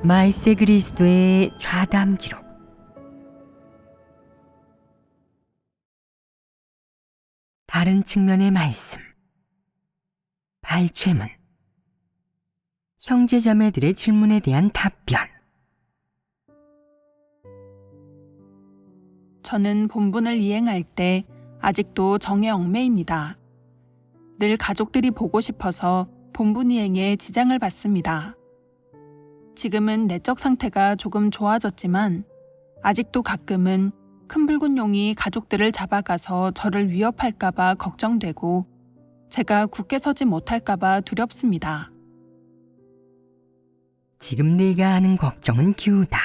말세 그리스도의 좌담 기록. 다른 측면의 말씀. 발췌문. 형제자매들의 질문에 대한 답변. 저는 본분을 이행할 때 아직도 정에 얽매입니다. 늘 가족들이 보고 싶어서 본분 이행에 지장을 받습니다. 지금은 내적 상태가 조금 좋아졌지만 아직도 가끔은 큰 붉은 용이 가족들을 잡아가서 저를 위협할까봐 걱정되고 제가 굳게 서지 못할까봐 두렵습니다. 지금 내가 하는 걱정은 기우다.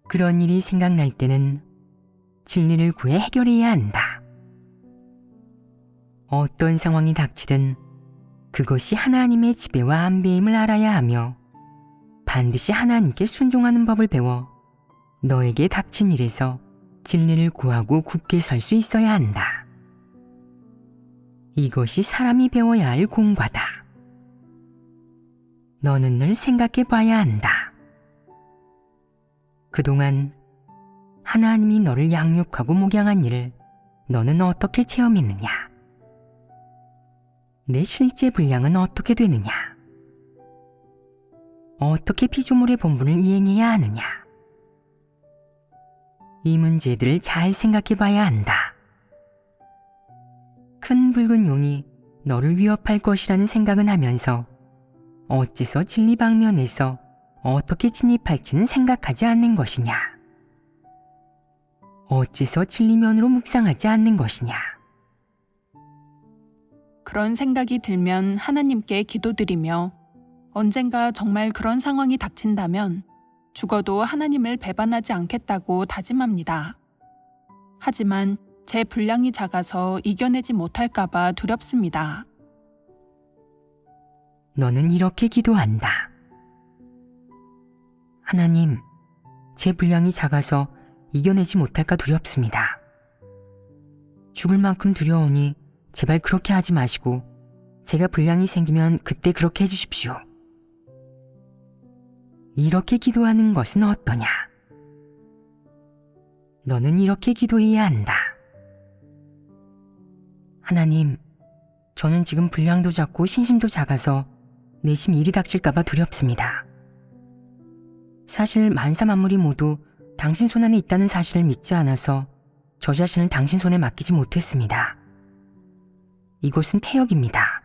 그런 일이 생각날 때는 진리를 구해 해결해야 한다. 어떤 상황이 닥치든 그것이 하나님의 지배와 안배임을 알아야 하며 반드시 하나님께 순종하는 법을 배워 너에게 닥친 일에서 진리를 구하고 굳게 설 수 있어야 한다. 이것이 사람이 배워야 할 공과다. 너는 늘 생각해 봐야 한다. 그동안 하나님이 너를 양육하고 목양한 일을 너는 어떻게 체험했느냐? 내 실제 분량은 어떻게 되느냐? 어떻게 피조물의 본분을 이행해야 하느냐? 이 문제들을 잘 생각해 봐야 한다. 큰 붉은 용이 너를 위협할 것이라는 생각은 하면서 어째서 진리 방면에서 어떻게 진입할지는 생각하지 않는 것이냐? 어째서 진리면으로 묵상하지 않는 것이냐? 그런 생각이 들면 하나님께 기도드리며 언젠가 정말 그런 상황이 닥친다면 죽어도 하나님을 배반하지 않겠다고 다짐합니다. 하지만 제 분량이 작아서 이겨내지 못할까봐 두렵습니다. 너는 이렇게 기도한다. 하나님, 제 분량이 작아서 이겨내지 못할까 두렵습니다. 죽을 만큼 두려우니 제발 그렇게 하지 마시고 제가 분량이 생기면 그때 그렇게 해주십시오. 이렇게 기도하는 것은 어떠냐? 너는 이렇게 기도해야 한다. 하나님, 저는 지금 분량도 작고 신심도 작아서 내심 일이 닥칠까봐 두렵습니다. 사실 만사 만물이 모두 당신 손 안에 있다는 사실을 믿지 않아서 저 자신을 당신 손에 맡기지 못했습니다. 이곳은 태역입니다.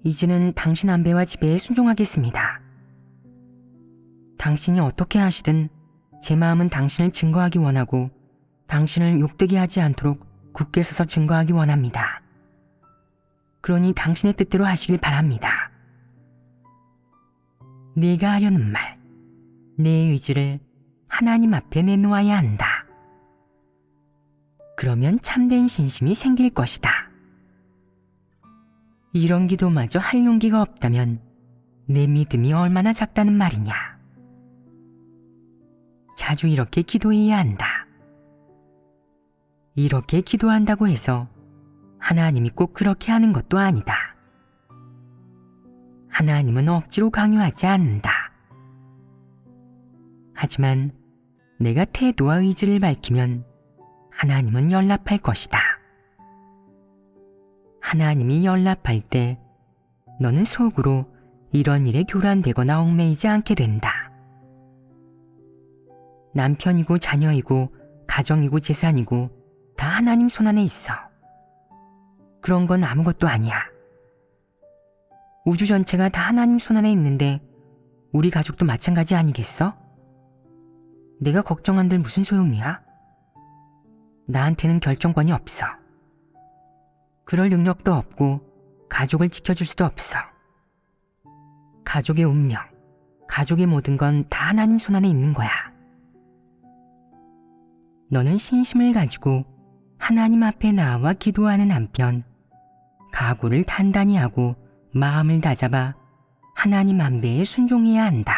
이제는 당신 안배와 지배에 순종하겠습니다. 당신이 어떻게 하시든 제 마음은 당신을 증거하기 원하고 당신을 욕되게 하지 않도록 굳게 서서 증거하기 원합니다. 그러니 당신의 뜻대로 하시길 바랍니다. 내가 하려는 말, 내 의지를 하나님 앞에 내놓아야 한다. 그러면 참된 신심이 생길 것이다. 이런 기도마저 할 용기가 없다면 내 믿음이 얼마나 작다는 말이냐. 자주 이렇게 기도해야 한다. 이렇게 기도한다고 해서 하나님이 꼭 그렇게 하는 것도 아니다. 하나님은 억지로 강요하지 않는다. 하지만 내가 태도와 의지를 밝히면 하나님은 연락할 것이다. 하나님이 연락할 때 너는 속으로 이런 일에 교란되거나 얽매이지 않게 된다. 남편이고 자녀이고 가정이고 재산이고 다 하나님 손안에 있어. 그런 건 아무것도 아니야. 우주 전체가 다 하나님 손안에 있는데 우리 가족도 마찬가지 아니겠어? 내가 걱정한들 무슨 소용이야? 나한테는 결정권이 없어. 그럴 능력도 없고 가족을 지켜줄 수도 없어. 가족의 운명, 가족의 모든 건 다 하나님 손안에 있는 거야. 너는 신심을 가지고 하나님 앞에 나와 기도하는 한편 각오를 단단히 하고 마음을 다잡아 하나님 안배에 순종해야 한다.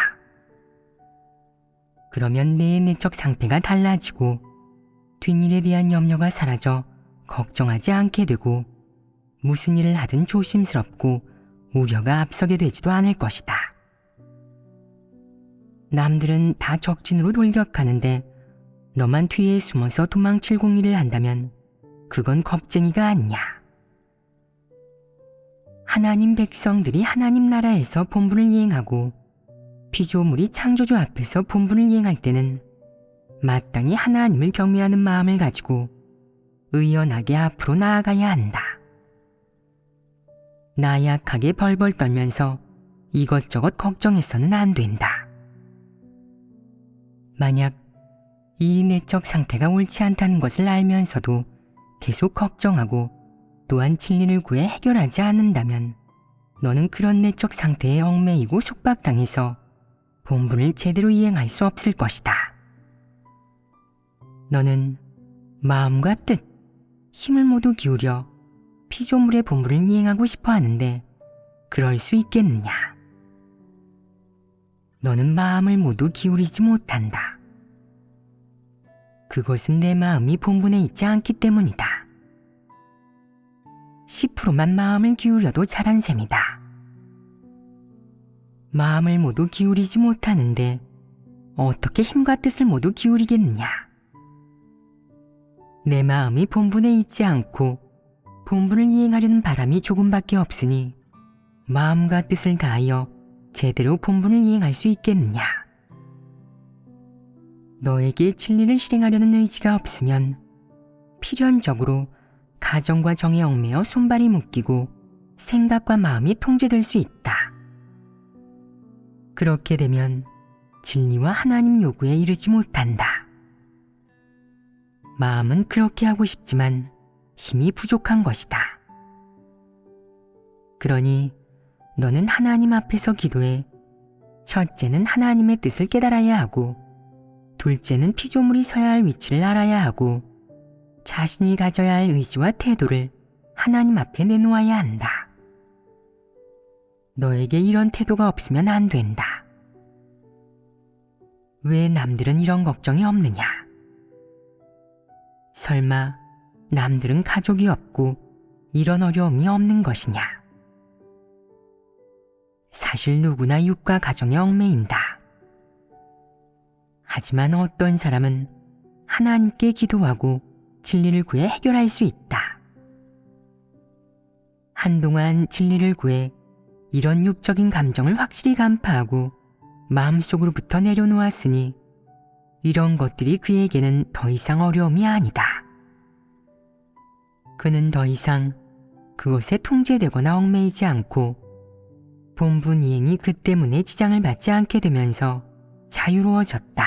그러면 내 내적 상태가 달라지고 뒷일에 대한 염려가 사라져 걱정하지 않게 되고 무슨 일을 하든 조심스럽고 우려가 앞서게 되지도 않을 것이다. 남들은 다 적진으로 돌격하는데 너만 뒤에 숨어서 도망칠 공리를 한다면 그건 겁쟁이가 아니야. 하나님 백성들이 하나님 나라에서 본분을 이행하고 피조물이 창조주 앞에서 본분을 이행할 때는 마땅히 하나님을 경외하는 마음을 가지고 의연하게 앞으로 나아가야 한다. 나약하게 벌벌 떨면서 이것저것 걱정해서는 안 된다. 만약 이 내적 상태가 옳지 않다는 것을 알면서도 계속 걱정하고 또한 진리를 구해 해결하지 않는다면 너는 그런 내적 상태에 얽매이고 속박당해서 본분을 제대로 이행할 수 없을 것이다. 너는 마음과 뜻, 힘을 모두 기울여 피조물의 본분을 이행하고 싶어 하는데 그럴 수 있겠느냐? 너는 마음을 모두 기울이지 못한다. 그것은 내 마음이 본분에 있지 않기 때문이다. 10%만 마음을 기울여도 잘한 셈이다. 마음을 모두 기울이지 못하는데 어떻게 힘과 뜻을 모두 기울이겠느냐? 내 마음이 본분에 있지 않고 본분을 이행하려는 바람이 조금밖에 없으니 마음과 뜻을 다하여 제대로 본분을 이행할 수 있겠느냐? 너에게 진리를 실행하려는 의지가 없으면 필연적으로 가정과 정에 얽매여 손발이 묶이고 생각과 마음이 통제될 수 있다. 그렇게 되면 진리와 하나님 요구에 이르지 못한다. 마음은 그렇게 하고 싶지만 힘이 부족한 것이다. 그러니 너는 하나님 앞에서 기도해 첫째는 하나님의 뜻을 깨달아야 하고 둘째는 피조물이 서야 할 위치를 알아야 하고 자신이 가져야 할 의지와 태도를 하나님 앞에 내놓아야 한다. 너에게 이런 태도가 없으면 안 된다. 왜 남들은 이런 걱정이 없느냐? 설마 남들은 가족이 없고 이런 어려움이 없는 것이냐? 사실 누구나 육과 가정에 얽매인다. 하지만 어떤 사람은 하나님께 기도하고 진리를 구해 해결할 수 있다. 한동안 진리를 구해 이런 육적인 감정을 확실히 간파하고 마음속으로부터 내려놓았으니 이런 것들이 그에게는 더 이상 어려움이 아니다. 그는 더 이상 그것에 통제되거나 얽매이지 않고 본분 이행이 그 때문에 지장을 받지 않게 되면서 자유로워졌다.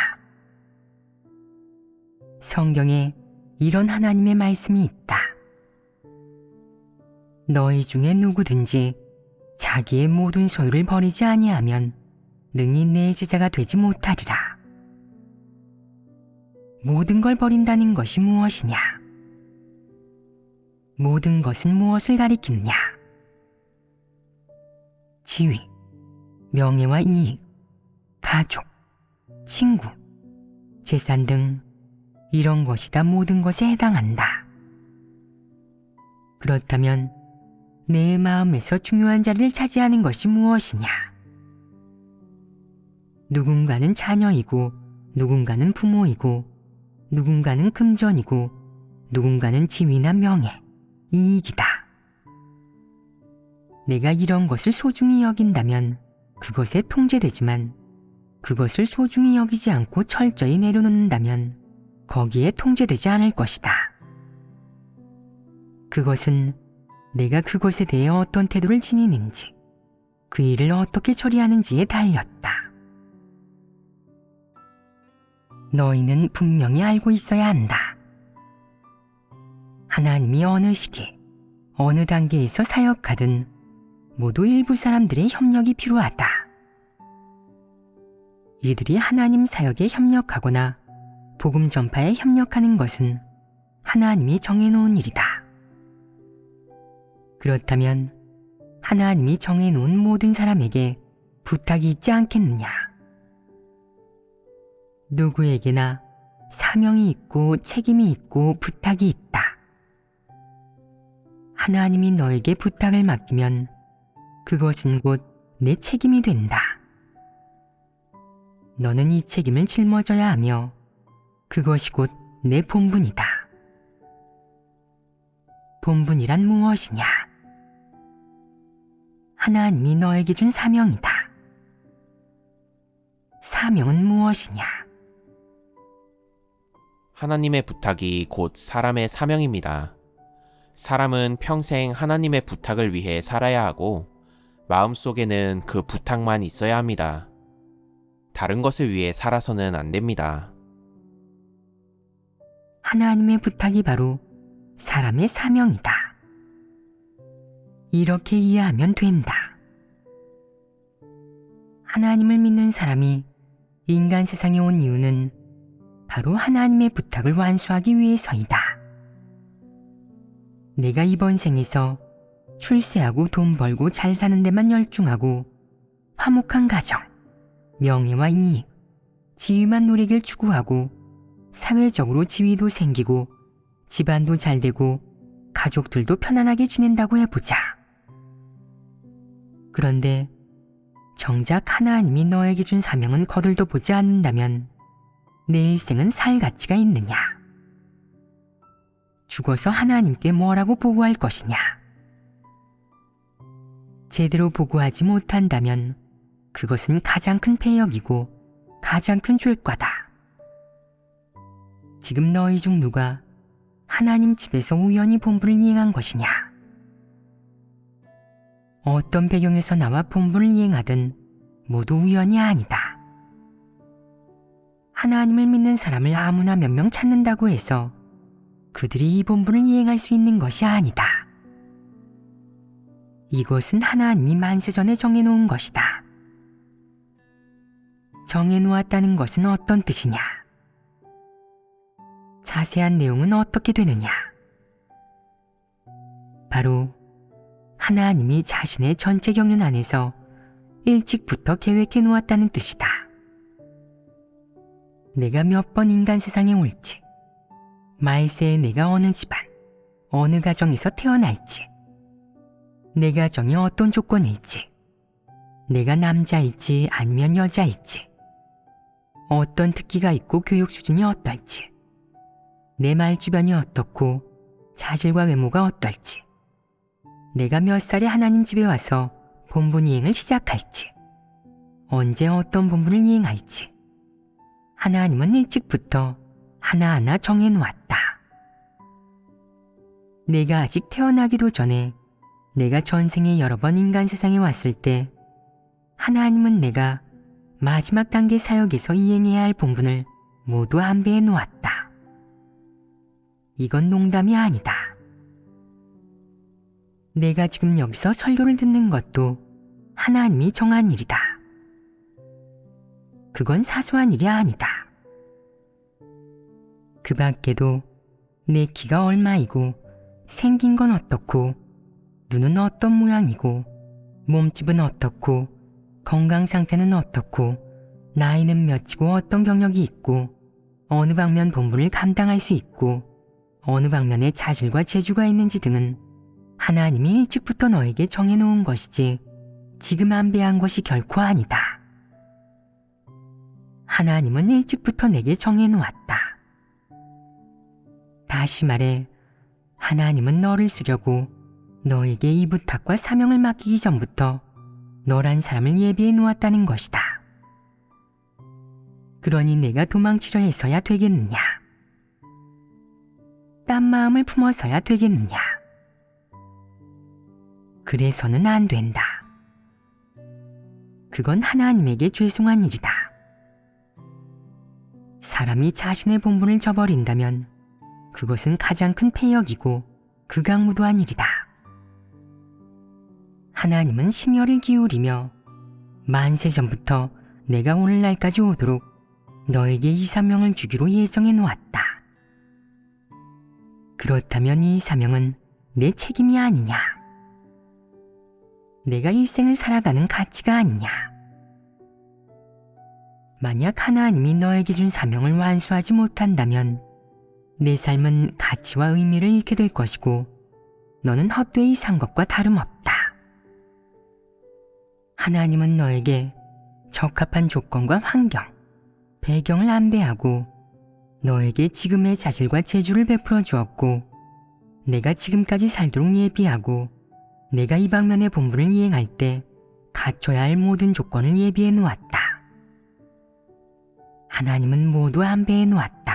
성경에 이런 하나님의 말씀이 있다. 너희 중에 누구든지 자기의 모든 소유를 버리지 아니하면 능히 내 제자가 되지 못하리라. 모든 걸 버린다는 것이 무엇이냐? 모든 것은 무엇을 가리키느냐? 지위, 명예와 이익, 가족, 친구, 재산 등 이런 것이 다 모든 것에 해당한다. 그렇다면 내 마음에서 중요한 자리를 차지하는 것이 무엇이냐? 누군가는 자녀이고 누군가는 부모이고 누군가는 금전이고 누군가는 지위나 명예, 이익이다. 내가 이런 것을 소중히 여긴다면 그것에 통제되지만 그것을 소중히 여기지 않고 철저히 내려놓는다면 거기에 통제되지 않을 것이다. 그것은 내가 그것에 대해 어떤 태도를 지니는지, 그 일을 어떻게 처리하는지에 달렸다. 너희는 분명히 알고 있어야 한다. 하나님이 어느 시기, 어느 단계에서 사역하든 모두 일부 사람들의 협력이 필요하다. 이들이 하나님 사역에 협력하거나 복음 전파에 협력하는 것은 하나님이 정해놓은 일이다. 그렇다면 하나님이 정해놓은 모든 사람에게 부탁이 있지 않겠느냐? 누구에게나 사명이 있고 책임이 있고 부탁이 있다. 하나님이 너에게 부탁을 맡기면 그것은 곧 내 책임이 된다. 너는 이 책임을 짊어져야 하며 그것이 곧 내 본분이다. 본분이란 무엇이냐? 하나님이 너에게 준 사명이다. 사명은 무엇이냐? 하나님의 부탁이 곧 사람의 사명입니다. 사람은 평생 하나님의 부탁을 위해 살아야 하고 마음속에는 그 부탁만 있어야 합니다. 다른 것을 위해 살아서는 안 됩니다. 하나님의 부탁이 바로 사람의 사명이다. 이렇게 이해하면 된다. 하나님을 믿는 사람이 인간 세상에 온 이유는 바로 하나님의 부탁을 완수하기 위해서이다. 내가 이번 생에서 출세하고 돈 벌고 잘 사는 데만 열중하고 화목한 가정, 명예와 이익, 지위만 누리길 추구하고 사회적으로 지위도 생기고 집안도 잘 되고 가족들도 편안하게 지낸다고 해보자. 그런데 정작 하나님이 너에게 준 사명은 거들떠 보지 않는다면 내 일생은 살 가치가 있느냐? 죽어서 하나님께 뭐라고 보고할 것이냐? 제대로 보고하지 못한다면 그것은 가장 큰 패역이고 가장 큰 죄과다. 지금 너희 중 누가 하나님 집에서 우연히 본분을 이행한 것이냐? 어떤 배경에서 나와 본분을 이행하든 모두 우연이 아니다. 하나님을 믿는 사람을 아무나 몇 명 찾는다고 해서 그들이 이 본분을 이행할 수 있는 것이 아니다. 이것은 하나님이 만세전에 정해놓은 것이다. 정해놓았다는 것은 어떤 뜻이냐? 자세한 내용은 어떻게 되느냐? 바로 하나님이 자신의 전체 경륜 안에서 일찍부터 계획해 놓았다는 뜻이다. 내가 몇 번 인간 세상에 올지, 말세에 내가 어느 집안, 어느 가정에서 태어날지, 내 가정이 어떤 조건일지, 내가 남자일지 아니면 여자일지, 어떤 특기가 있고 교육 수준이 어떨지, 내 말 주변이 어떻고 자질과 외모가 어떨지, 내가 몇 살에 하나님 집에 와서 본분 이행을 시작할지, 언제 어떤 본분을 이행할지 하나님은 일찍부터 하나하나 정해놓았다. 내가 아직 태어나기도 전에 내가 전생에 여러 번 인간 세상에 왔을 때 하나님은 내가 마지막 단계 사역에서 이행해야 할 본분을 모두 안배해 놓았다. 이건 농담이 아니다. 내가 지금 여기서 설교를 듣는 것도 하나님이 정한 일이다. 그건 사소한 일이 아니다. 그 밖에도 내 키가 얼마이고 생긴 건 어떻고 눈은 어떤 모양이고 몸집은 어떻고 건강 상태는 어떻고 나이는 몇이고 어떤 경력이 있고 어느 방면 본분을 감당할 수 있고 어느 방면에 자질과 재주가 있는지 등은 하나님이 일찍부터 너에게 정해놓은 것이지 지금 안배한 것이 결코 아니다. 하나님은 일찍부터 내게 정해놓았다. 다시 말해 하나님은 너를 쓰려고 너에게 이 부탁과 사명을 맡기기 전부터 너란 사람을 예비해 놓았다는 것이다. 그러니 내가 도망치려 해서야 되겠느냐? 딴 마음을 품어서야 되겠느냐? 그래서는 안 된다. 그건 하나님에게 죄송한 일이다. 사람이 자신의 본분을 저버린다면 그것은 가장 큰 패역이고 극악무도한 일이다. 하나님은 심혈을 기울이며 만세 전부터 내가 오늘날까지 오도록 너에게 이 사명을 주기로 예정해 놓았다. 그렇다면 이 사명은 내 책임이 아니냐? 내가 일생을 살아가는 가치가 아니냐? 만약 하나님이 너에게 준 사명을 완수하지 못한다면 내 삶은 가치와 의미를 잃게 될 것이고 너는 헛되이 산 것과 다름없다. 하나님은 너에게 적합한 조건과 환경, 배경을 안배하고 너에게 지금의 자질과 재주를 베풀어 주었고 내가 지금까지 살도록 예비하고 내가 이 방면의 본분을 이행할 때 갖춰야 할 모든 조건을 예비해 놓았다. 하나님은 모두 안배해 놓았다.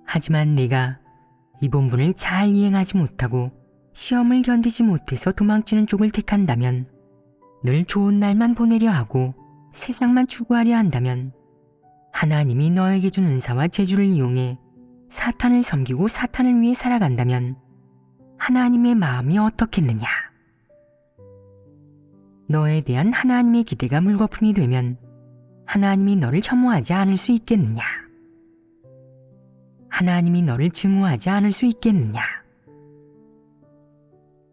하지만 내가 이 본분을 잘 이행하지 못하고 시험을 견디지 못해서 도망치는 쪽을 택한다면, 늘 좋은 날만 보내려 하고 세상만 추구하려 한다면 하나님이 너에게 준 은사와 재주를 이용해 사탄을 섬기고 사탄을 위해 살아간다면 하나님의 마음이 어떻겠느냐? 너에 대한 하나님의 기대가 물거품이 되면 하나님이 너를 혐오하지 않을 수 있겠느냐? 하나님이 너를 증오하지 않을 수 있겠느냐?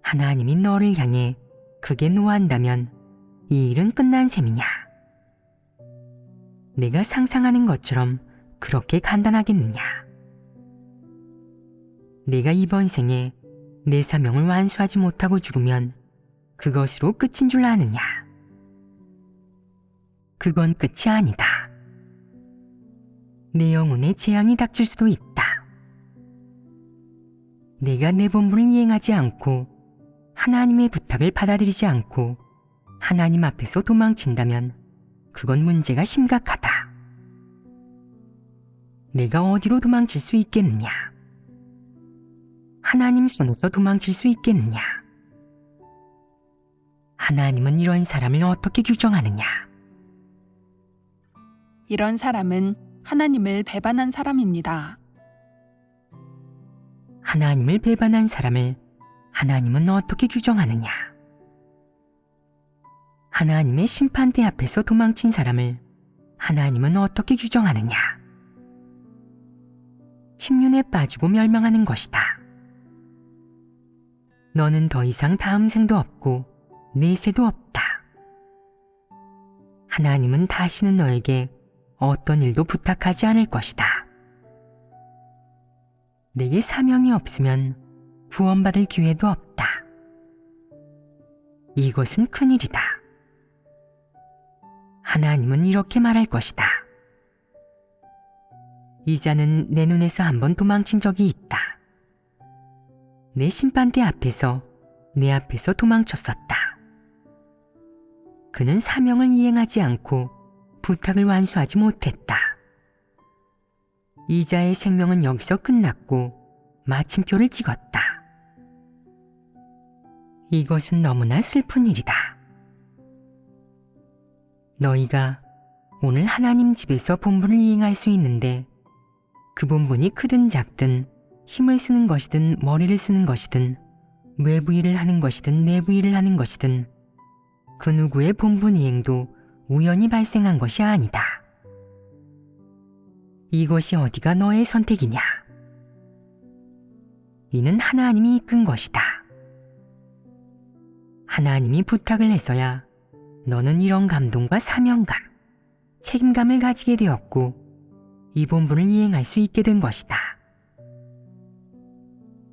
하나님이 너를 향해 크게 노한다면 이 일은 끝난 셈이냐? 내가 상상하는 것처럼 그렇게 간단하겠느냐? 내가 이번 생에 내 사명을 완수하지 못하고 죽으면 그것으로 끝인 줄 아느냐? 그건 끝이 아니다. 내 영혼에 재앙이 닥칠 수도 있다. 내가 내 본분을 이행하지 않고 하나님의 부탁을 받아들이지 않고 하나님 앞에서 도망친다면 그건 문제가 심각하다. 내가 어디로 도망칠 수 있겠느냐? 하나님 손에서 도망칠 수 있겠느냐? 하나님은 이런 사람을 어떻게 규정하느냐? 이런 사람은 하나님을 배반한 사람입니다. 하나님을 배반한 사람을 하나님은 어떻게 규정하느냐? 하나님의 심판대 앞에서 도망친 사람을 하나님은 어떻게 규정하느냐? 침륜에 빠지고 멸망하는 것이다. 너는 더 이상 다음 생도 없고 내세도 없다. 하나님은 다시는 너에게 어떤 일도 부탁하지 않을 것이다. 내게 사명이 없으면 구원받을 기회도 없다. 이것은 큰일이다. 하나님은 이렇게 말할 것이다. 이 자는 내 눈에서 한번 도망친 적이 있다. 내 심판대 앞에서 내 앞에서 도망쳤었다. 그는 사명을 이행하지 않고 부탁을 완수하지 못했다. 이 자의 생명은 여기서 끝났고 마침표를 찍었다. 이것은 너무나 슬픈 일이다. 너희가 오늘 하나님 집에서 본분을 이행할 수 있는데 그 본분이 크든 작든 힘을 쓰는 것이든 머리를 쓰는 것이든 외부 일을 하는 것이든 내부 일을 하는 것이든 그 누구의 본분 이행도 우연히 발생한 것이 아니다. 이것이 어디가 너의 선택이냐? 이는 하나님이 이끈 것이다. 하나님이 부탁을 했어야 너는 이런 감동과 사명감, 책임감을 가지게 되었고 이 본분을 이행할 수 있게 된 것이다.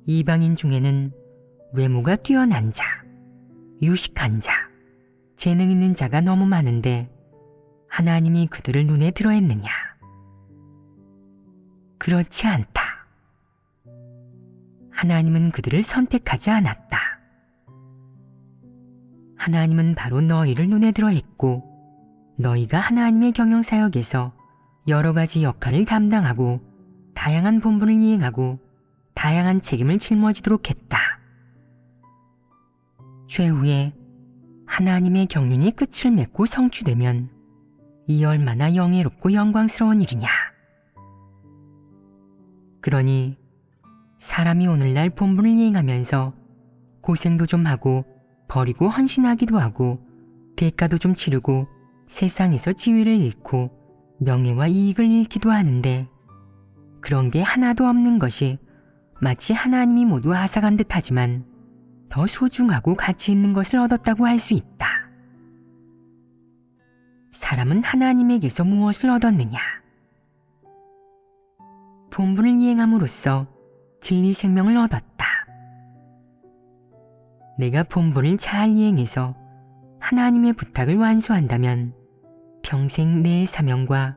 이방인 중에는 외모가 뛰어난 자, 유식한 자, 재능 있는 자가 너무 많은데 하나님이 그들을 눈에 들어 했느냐? 그렇지 않다. 하나님은 그들을 선택하지 않았다. 하나님은 바로 너희를 눈에 들어 했고 너희가 하나님의 경영사역에서 여러 가지 역할을 담당하고 다양한 본분을 이행하고 다양한 책임을 짊어지도록 했다. 최후에 하나님의 경륜이 끝을 맺고 성취되면 이 얼마나 영예롭고 영광스러운 일이냐. 그러니 사람이 오늘날 본분을 이행하면서 고생도 좀 하고 버리고 헌신하기도 하고 대가도 좀 치르고 세상에서 지위를 잃고 명예와 이익을 잃기도 하는데 그런 게 하나도 없는 것이 마치 하나님이 모두 앗아간 듯하지만 더 소중하고 가치 있는 것을 얻었다고 할 수 있다. 사람은 하나님에게서 무엇을 얻었느냐? 본분을 이행함으로써 진리 생명을 얻었다. 내가 본분을 잘 이행해서 하나님의 부탁을 완수한다면 평생 내 사명과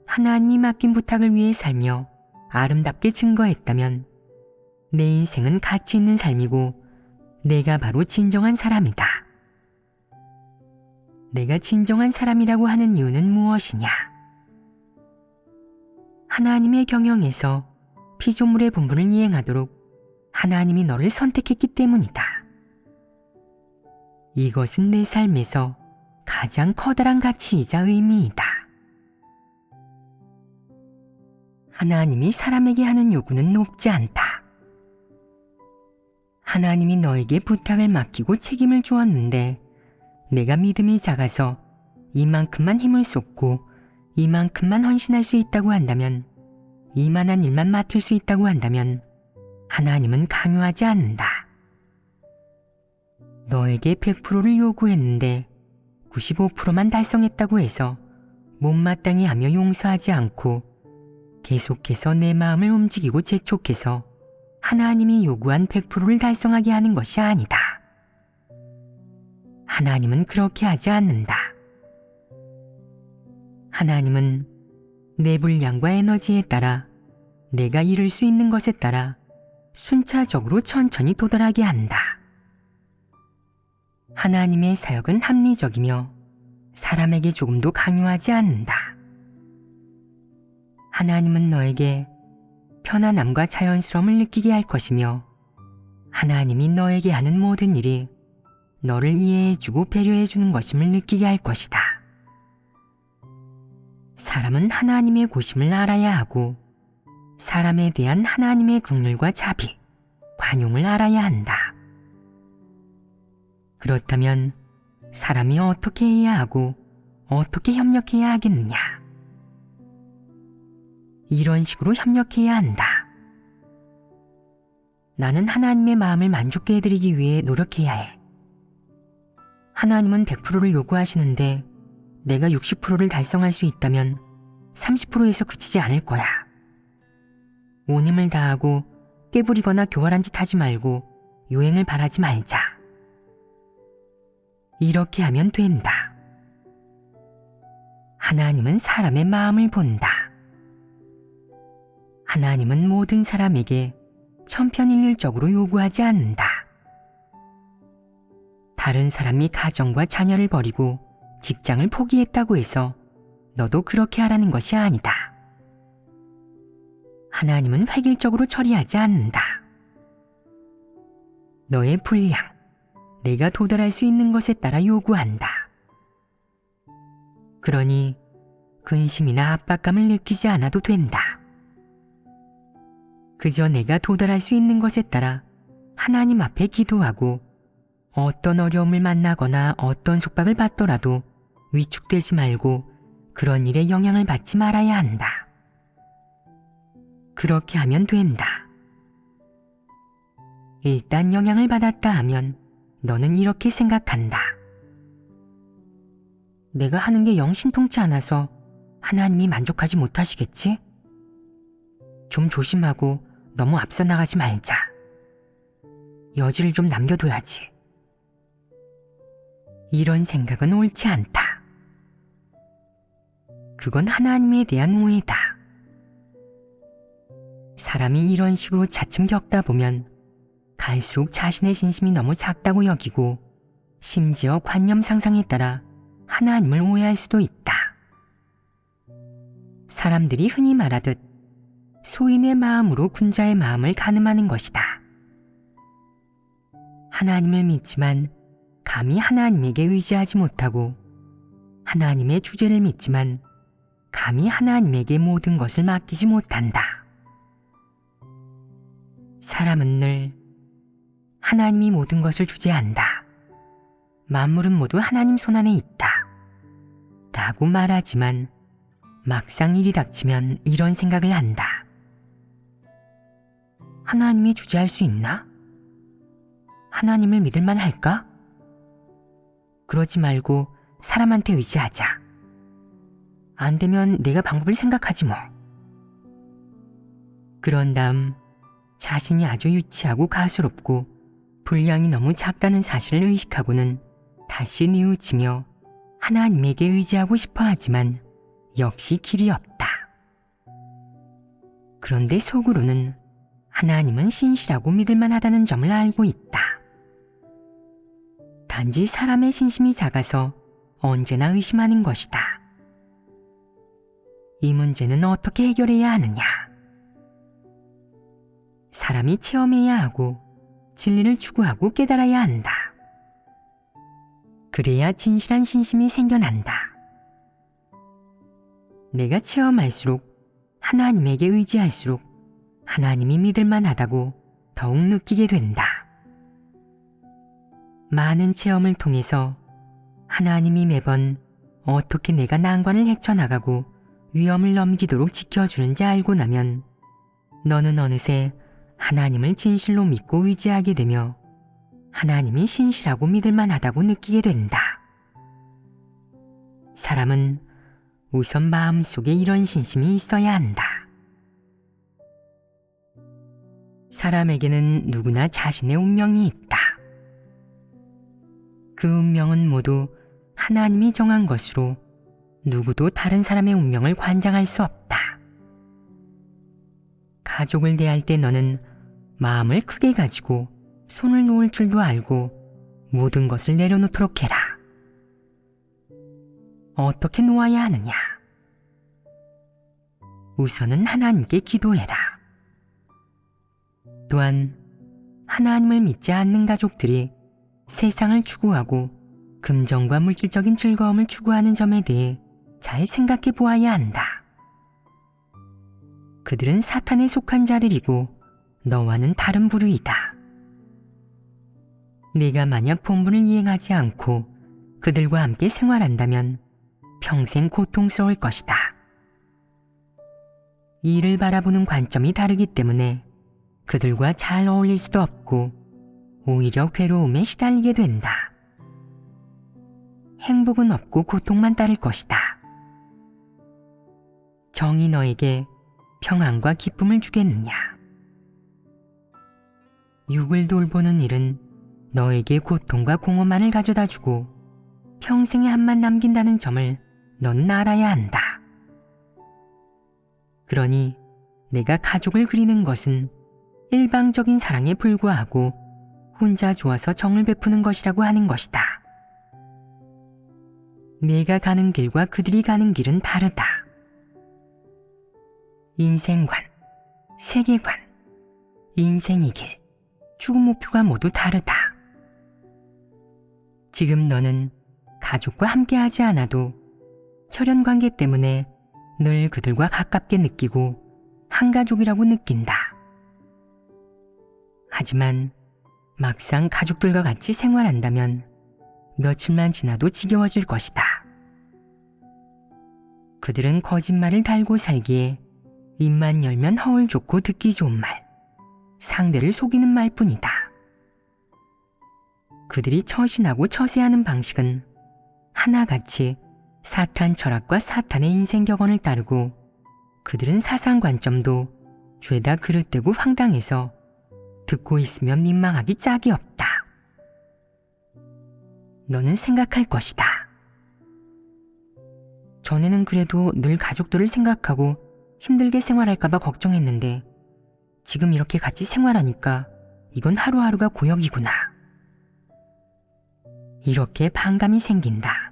하나님이 맡긴 부탁을 위해 살며 아름답게 증거했다면 내 인생은 가치 있는 삶이고 내가 바로 진정한 사람이다. 내가 진정한 사람이라고 하는 이유는 무엇이냐? 하나님의 경영에서 피조물의 본분을 이행하도록 하나님이 너를 선택했기 때문이다. 이것은 내 삶에서 가장 커다란 가치이자 의미이다. 하나님이 사람에게 하는 요구는 높지 않다. 하나님이 너에게 부탁을 맡기고 책임을 주었는데 내가 믿음이 작아서 이만큼만 힘을 쏟고 이만큼만 헌신할 수 있다고 한다면, 이만한 일만 맡을 수 있다고 한다면 하나님은 강요하지 않는다. 너에게 100%를 요구했는데 95%만 달성했다고 해서 못마땅히 하며 용서하지 않고 계속해서 내 마음을 움직이고 재촉해서 하나님이 요구한 100%를 달성하게 하는 것이 아니다. 하나님은 그렇게 하지 않는다. 하나님은 내 분량과 에너지에 따라 내가 이룰 수 있는 것에 따라 순차적으로 천천히 도달하게 한다. 하나님의 사역은 합리적이며 사람에게 조금도 강요하지 않는다. 하나님은 너에게 편안함과 자연스러움을 느끼게 할 것이며 하나님이 너에게 하는 모든 일이 너를 이해해주고 배려해주는 것임을 느끼게 할 것이다. 사람은 하나님의 고심을 알아야 하고 사람에 대한 하나님의 긍휼과 자비, 관용을 알아야 한다. 그렇다면 사람이 어떻게 해야 하고 어떻게 협력해야 하겠느냐? 이런 식으로 협력해야 한다. 나는 하나님의 마음을 만족게 해드리기 위해 노력해야 해. 하나님은 100%를 요구하시는데 내가 60%를 달성할 수 있다면 30%에서 그치지 않을 거야. 온 힘을 다하고 깨부리거나 교활한 짓 하지 말고 요행을 바라지 말자. 이렇게 하면 된다. 하나님은 사람의 마음을 본다. 하나님은 모든 사람에게 천편일률적으로 요구하지 않는다. 다른 사람이 가정과 자녀를 버리고 직장을 포기했다고 해서 너도 그렇게 하라는 것이 아니다. 하나님은 획일적으로 처리하지 않는다. 너의 분량, 내가 도달할 수 있는 것에 따라 요구한다. 그러니 근심이나 압박감을 느끼지 않아도 된다. 그저 내가 도달할 수 있는 것에 따라 하나님 앞에 기도하고 어떤 어려움을 만나거나 어떤 속박을 받더라도 위축되지 말고 그런 일에 영향을 받지 말아야 한다. 그렇게 하면 된다. 일단 영향을 받았다 하면 너는 이렇게 생각한다. 내가 하는 게 영 신통치 않아서 하나님이 만족하지 못하시겠지? 좀 조심하고 너무 앞서 나가지 말자. 여지를 좀 남겨둬야지. 이런 생각은 옳지 않다. 그건 하나님에 대한 오해다. 사람이 이런 식으로 차츰 겪다 보면 갈수록 자신의 신심이 너무 작다고 여기고 심지어 관념 상상에 따라 하나님을 오해할 수도 있다. 사람들이 흔히 말하듯 소인의 마음으로 군자의 마음을 가늠하는 것이다. 하나님을 믿지만 감히 하나님에게 의지하지 못하고 하나님의 주제를 믿지만 감히 하나님에게 모든 것을 맡기지 못한다. 사람은 늘 하나님이 모든 것을 주재한다. 만물은 모두 하나님 손안에 있다. 라고 말하지만 막상 일이 닥치면 이런 생각을 한다. 하나님이 주재할 수 있나? 하나님을 믿을만 할까? 그러지 말고 사람한테 의지하자. 안 되면 내가 방법을 생각하지 뭐. 그런 다음 자신이 아주 유치하고 가소롭고 분량이 너무 작다는 사실을 의식하고는 다시 뉘우치며 하나님에게 의지하고 싶어 하지만 역시 길이 없다. 그런데 속으로는 하나님은 신실하고 믿을만하다는 점을 알고 있다. 단지 사람의 신심이 작아서 언제나 의심하는 것이다. 이 문제는 어떻게 해결해야 하느냐? 사람이 체험해야 하고 진리를 추구하고 깨달아야 한다. 그래야 진실한 신심이 생겨난다. 내가 체험할수록 하나님에게 의지할수록 하나님이 믿을만하다고 더욱 느끼게 된다. 많은 체험을 통해서 하나님이 매번 어떻게 내가 난관을 헤쳐나가고 위험을 넘기도록 지켜주는지 알고 나면 너는 어느새 하나님을 진실로 믿고 의지하게 되며 하나님이 신실하고 믿을만하다고 느끼게 된다. 사람은 우선 마음속에 이런 신심이 있어야 한다. 사람에게는 누구나 자신의 운명이 있다. 그 운명은 모두 하나님이 정한 것으로 누구도 다른 사람의 운명을 관장할 수 없다. 가족을 대할 때 너는 마음을 크게 가지고 손을 놓을 줄도 알고 모든 것을 내려놓도록 해라. 어떻게 놓아야 하느냐? 우선은 하나님께 기도해라. 또한 하나님을 믿지 않는 가족들이 세상을 추구하고 금전과 물질적인 즐거움을 추구하는 점에 대해 잘 생각해 보아야 한다. 그들은 사탄에 속한 자들이고 너와는 다른 부류이다. 네가 만약 본분을 이행하지 않고 그들과 함께 생활한다면 평생 고통스러울 것이다. 이를 바라보는 관점이 다르기 때문에 그들과 잘 어울릴 수도 없고 오히려 괴로움에 시달리게 된다. 행복은 없고 고통만 따를 것이다. 정이 너에게 평안과 기쁨을 주겠느냐? 육을 돌보는 일은 너에게 고통과 공허만을 가져다 주고 평생의 한만 남긴다는 점을 너는 알아야 한다. 그러니 내가 가족을 그리는 것은 일방적인 사랑에 불과하고 혼자 좋아서 정을 베푸는 것이라고 하는 것이다. 내가 가는 길과 그들이 가는 길은 다르다. 인생관, 세계관, 인생의 길, 추구 목표가 모두 다르다. 지금 너는 가족과 함께하지 않아도 혈연 관계 때문에 늘 그들과 가깝게 느끼고 한 가족이라고 느낀다. 하지만 막상 가족들과 같이 생활한다면 며칠만 지나도 지겨워질 것이다. 그들은 거짓말을 달고 살기에 입만 열면 허울 좋고 듣기 좋은 말, 상대를 속이는 말뿐이다. 그들이 처신하고 처세하는 방식은 하나같이 사탄 철학과 사탄의 인생 격언을 따르고 그들은 사상 관점도 죄다 그릇되고 황당해서 듣고 있으면 민망하기 짝이 없다. 너는 생각할 것이다. 전에는 그래도 늘 가족들을 생각하고 힘들게 생활할까봐 걱정했는데 지금 이렇게 같이 생활하니까 이건 하루하루가 고역이구나. 이렇게 반감이 생긴다.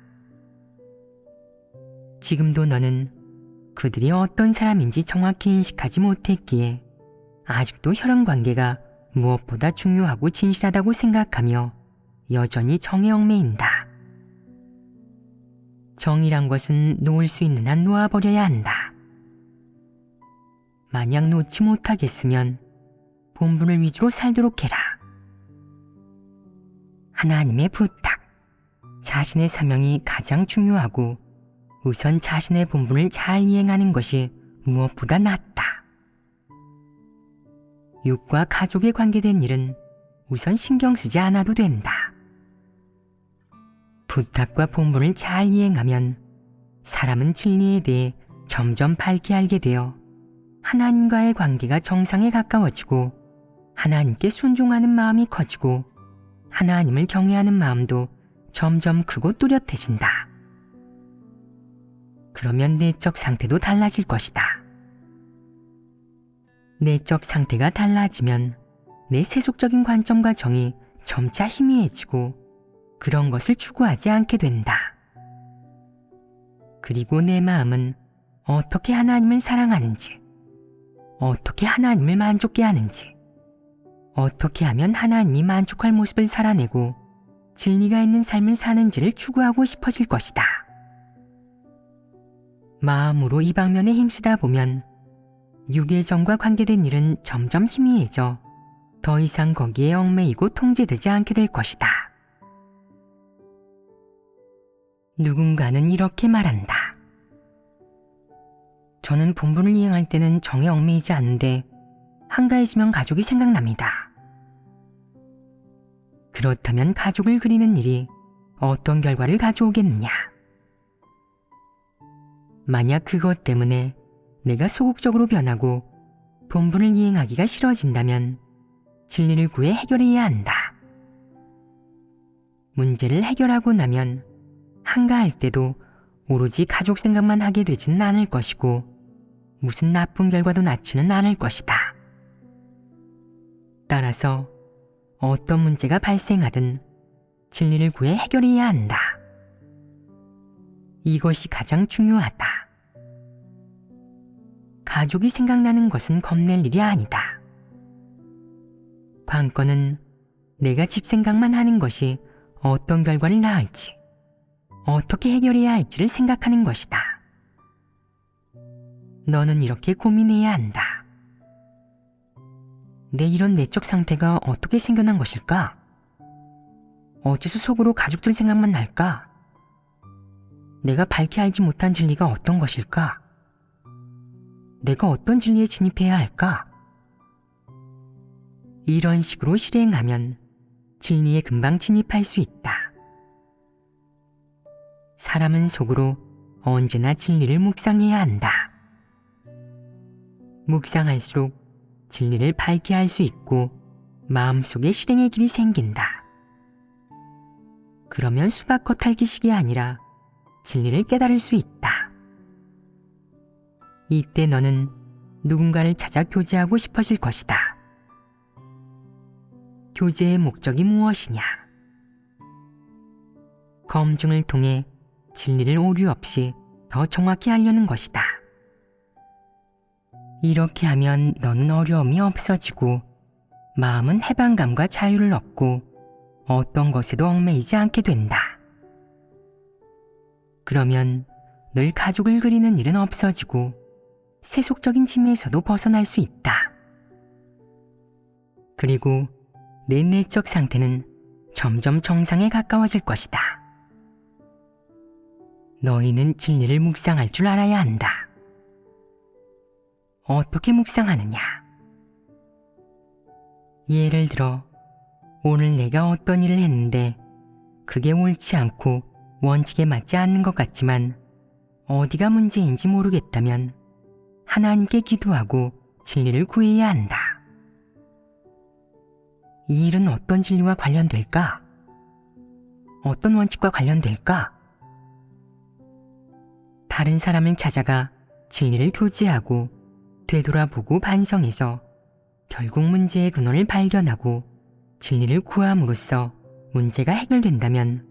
지금도 너는 그들이 어떤 사람인지 정확히 인식하지 못했기에 아직도 혈연 관계가 무엇보다 중요하고 진실하다고 생각하며 여전히 정에 얽매인다. 정이란 것은 놓을 수 있는 한 놓아버려야 한다. 만약 놓지 못하겠으면 본분을 위주로 살도록 해라. 하나님의 부탁, 자신의 사명이 가장 중요하고 우선 자신의 본분을 잘 이행하는 것이 무엇보다 낫다. 육과 가족에 관계된 일은 우선 신경 쓰지 않아도 된다. 부탁과 본분을 잘 이행하면 사람은 진리에 대해 점점 밝게 알게 되어 하나님과의 관계가 정상에 가까워지고 하나님께 순종하는 마음이 커지고 하나님을 경외하는 마음도 점점 크고 뚜렷해진다. 그러면 내적 상태도 달라질 것이다. 내적 상태가 달라지면 내 세속적인 관점과 정이 점차 희미해지고 그런 것을 추구하지 않게 된다. 그리고 내 마음은 어떻게 하나님을 사랑하는지, 어떻게 하나님을 만족게 하는지, 어떻게 하면 하나님이 만족할 모습을 살아내고 진리가 있는 삶을 사는지를 추구하고 싶어질 것이다. 마음으로 이 방면에 힘쓰다 보면 육의 정과 관계된 일은 점점 희미해져 더 이상 거기에 얽매이고 통제되지 않게 될 것이다. 누군가는 이렇게 말한다. 저는 본분을 이행할 때는 정에 얽매이지 않는데 한가해지면 가족이 생각납니다. 그렇다면 가족을 그리는 일이 어떤 결과를 가져오겠느냐? 만약 그것 때문에 내가 소극적으로 변하고 본분을 이행하기가 싫어진다면 진리를 구해 해결해야 한다. 문제를 해결하고 나면 한가할 때도 오로지 가족 생각만 하게 되지는 않을 것이고 무슨 나쁜 결과도 낳지는 않을 것이다. 따라서 어떤 문제가 발생하든 진리를 구해 해결해야 한다. 이것이 가장 중요하다. 가족이 생각나는 것은 겁낼 일이 아니다. 관건은 내가 집 생각만 하는 것이 어떤 결과를 낳을지, 어떻게 해결해야 할지를 생각하는 것이다. 너는 이렇게 고민해야 한다. 내 이런 내적 상태가 어떻게 생겨난 것일까? 어째서 속으로 가족들 생각만 날까? 내가 밝히 알지 못한 진리가 어떤 것일까? 내가 어떤 진리에 진입해야 할까? 이런 식으로 실행하면 진리에 금방 진입할 수 있다. 사람은 속으로 언제나 진리를 묵상해야 한다. 묵상할수록 진리를 밝게 할 수 있고 마음속에 실행의 길이 생긴다. 그러면 수박 겉핥기식이 아니라 진리를 깨달을 수 있다. 이때 너는 누군가를 찾아 교제하고 싶어질 것이다. 교제의 목적이 무엇이냐? 검증을 통해 진리를 오류 없이 더 정확히 하려는 것이다. 이렇게 하면 너는 어려움이 없어지고 마음은 해방감과 자유를 얻고 어떤 것에도 얽매이지 않게 된다. 그러면 늘 가족을 그리는 일은 없어지고 세속적인 짐에서도 벗어날 수 있다. 그리고 내 내적 상태는 점점 정상에 가까워질 것이다. 너희는 진리를 묵상할 줄 알아야 한다. 어떻게 묵상하느냐? 예를 들어 오늘 내가 어떤 일을 했는데 그게 옳지 않고 원칙에 맞지 않는 것 같지만 어디가 문제인지 모르겠다면 하나님께 기도하고 진리를 구해야 한다. 이 일은 어떤 진리와 관련될까? 어떤 원칙과 관련될까? 다른 사람을 찾아가 진리를 교제하고 되돌아보고 반성해서 결국 문제의 근원을 발견하고 진리를 구함으로써 문제가 해결된다면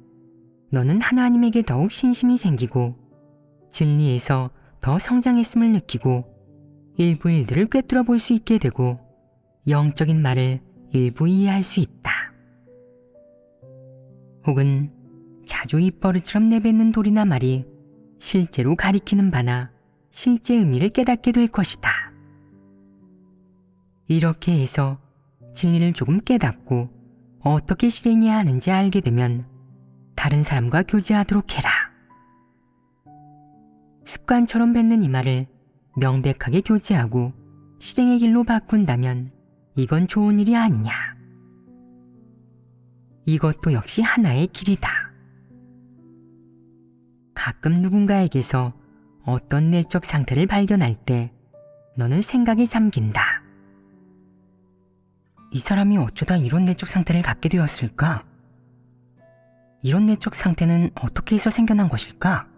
너는 하나님에게 더욱 신심이 생기고 진리에서 더 성장했음을 느끼고 일부 일들을 꿰뚫어 볼 수 있게 되고 영적인 말을 일부 이해할 수 있다. 혹은 자주 입버릇처럼 내뱉는 돌이나 말이 실제로 가리키는 바나 실제 의미를 깨닫게 될 것이다. 이렇게 해서 진리를 조금 깨닫고 어떻게 실행해야 하는지 알게 되면 다른 사람과 교제하도록 해라. 습관처럼 뱉는 이 말을 명백하게 교제하고 실행의 길로 바꾼다면 이건 좋은 일이 아니냐. 이것도 역시 하나의 길이다. 가끔 누군가에게서 어떤 내적 상태를 발견할 때 너는 생각에 잠긴다. 이 사람이 어쩌다 이런 내적 상태를 갖게 되었을까? 이런 내적 상태는 어떻게 해서 생겨난 것일까?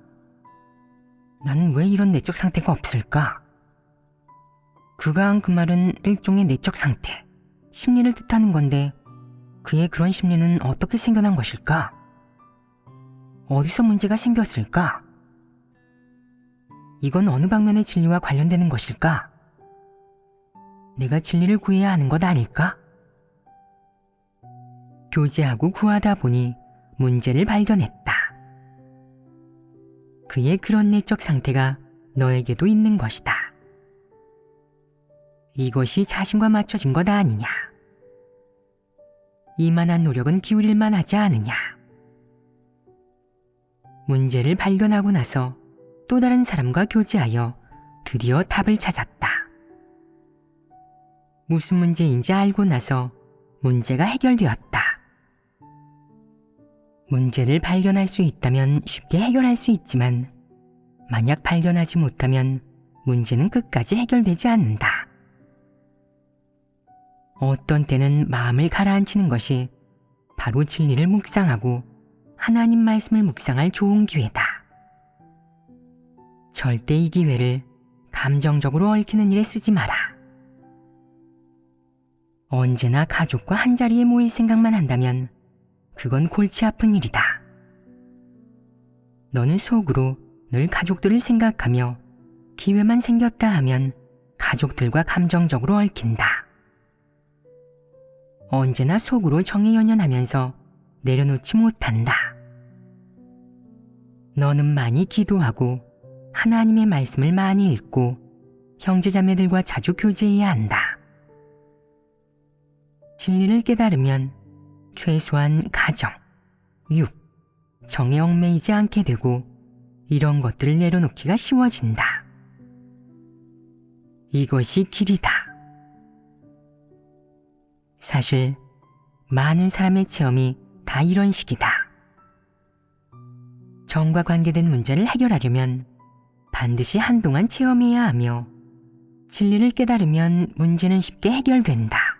난 왜 이런 내적 상태가 없을까? 그가 한 그 말은 일종의 내적 상태, 심리를 뜻하는 건데 그의 그런 심리는 어떻게 생겨난 것일까? 어디서 문제가 생겼을까? 이건 어느 방면의 진리와 관련되는 것일까? 내가 진리를 구해야 하는 것 아닐까? 교제하고 구하다 보니 문제를 발견했다. 그의 그런 내적 상태가 너에게도 있는 것이다. 이것이 자신과 맞춰진 것 아니냐? 이만한 노력은 기울일 만하지 않으냐? 문제를 발견하고 나서 또 다른 사람과 교제하여 드디어 답을 찾았다. 무슨 문제인지 알고 나서 문제가 해결되었다. 문제를 발견할 수 있다면 쉽게 해결할 수 있지만 만약 발견하지 못하면 문제는 끝까지 해결되지 않는다. 어떤 때는 마음을 가라앉히는 것이 바로 진리를 묵상하고 하나님 말씀을 묵상할 좋은 기회다. 절대 이 기회를 감정적으로 얽히는 일에 쓰지 마라. 언제나 가족과 한자리에 모일 생각만 한다면 그건 골치 아픈 일이다. 너는 속으로 늘 가족들을 생각하며 기회만 생겼다 하면 가족들과 감정적으로 얽힌다. 언제나 속으로 정의연연하면서 내려놓지 못한다. 너는 많이 기도하고 하나님의 말씀을 많이 읽고 형제자매들과 자주 교제해야 한다. 진리를 깨달으면 최소한 가정, 육, 정에 얽매이지 않게 되고 이런 것들을 내려놓기가 쉬워진다. 이것이 길이다. 사실 많은 사람의 체험이 다 이런 식이다. 정과 관계된 문제를 해결하려면 반드시 한동안 체험해야 하며 진리를 깨달으면 문제는 쉽게 해결된다.